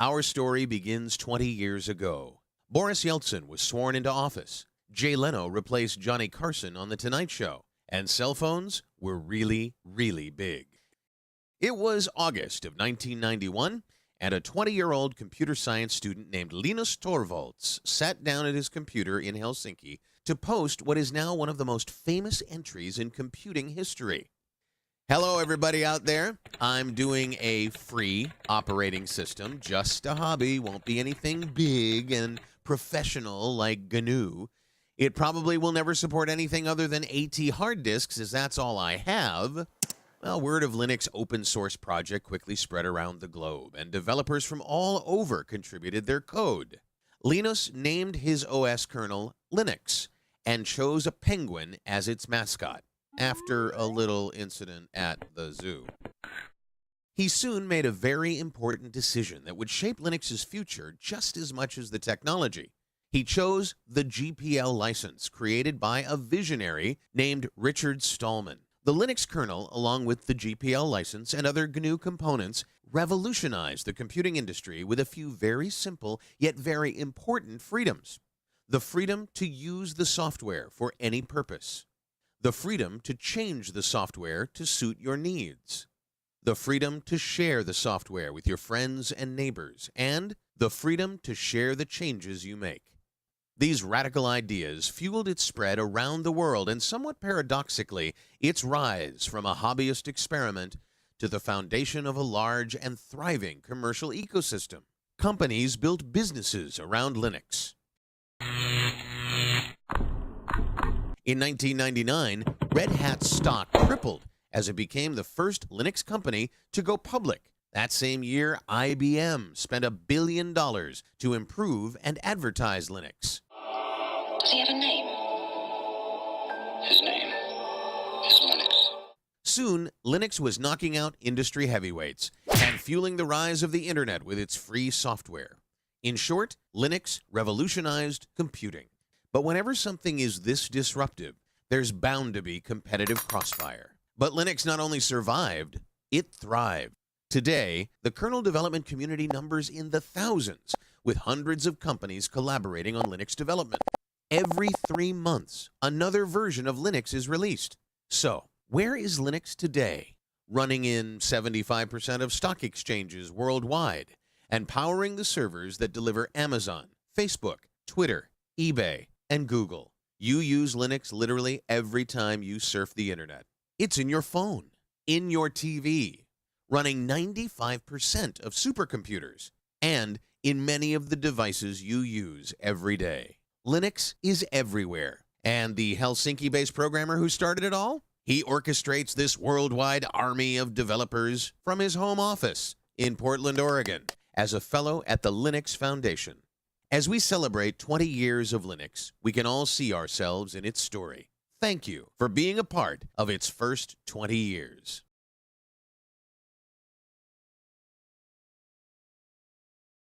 Our story begins 20 years ago. Boris Yeltsin was sworn into office. Jay Leno replaced Johnny Carson on The Tonight Show. And cell phones were really, really big. It was August of 1991, and a 20-year-old computer science student named Linus Torvalds sat down at his computer in Helsinki to post what is now one of the most famous entries in computing history. Hello, everybody out there. I'm doing a free operating system, just a hobby, won't be anything big and professional like GNU. It probably will never support anything other than AT hard disks, as that's all I have. Well, word of Linux open source project quickly spread around the globe, and developers from all over contributed their code. Linus named his OS kernel Linux and chose a penguin as its mascot, after a little incident at the zoo. He soon made a very important decision that would shape Linux's future just as much as the technology. He chose the GPL license, created by a visionary named Richard Stallman. The Linux kernel, along with the GPL license and other GNU components, revolutionized the computing industry with a few very simple yet very important freedoms. The freedom to use the software for any purpose. The freedom to change the software to suit your needs. The freedom to share the software with your friends and neighbors. And the freedom to share the changes you make. These radical ideas fueled its spread around the world and, somewhat paradoxically, its rise from a hobbyist experiment to the foundation of a large and thriving commercial ecosystem. Companies built businesses around Linux. In 1999, Red Hat's stock tripled as it became the first Linux company to go public. That same year, IBM spent $1 billion to improve and advertise Linux. Does he have a name? His name is Linux. Soon, Linux was knocking out industry heavyweights and fueling the rise of the internet with its free software. In short, Linux revolutionized computing. But whenever something is this disruptive, there's bound to be competitive crossfire. But Linux not only survived, it thrived. Today, the kernel development community numbers in the thousands, with hundreds of companies collaborating on Linux development. Every 3 months, another version of Linux is released. So, where is Linux today? Running in 75% of stock exchanges worldwide, and powering the servers that deliver Amazon, Facebook, Twitter, eBay, and Google. You use Linux literally every time you surf the internet. It's in your phone, in your TV, running 95% of supercomputers, and in many of the devices you use every day. Linux is everywhere. And the Helsinki-based programmer who started it all? He orchestrates this worldwide army of developers from his home office in Portland, Oregon, as a fellow at the Linux Foundation. As we celebrate 20 years of Linux, we can all see ourselves in its story. Thank you for being a part of its first 20 years.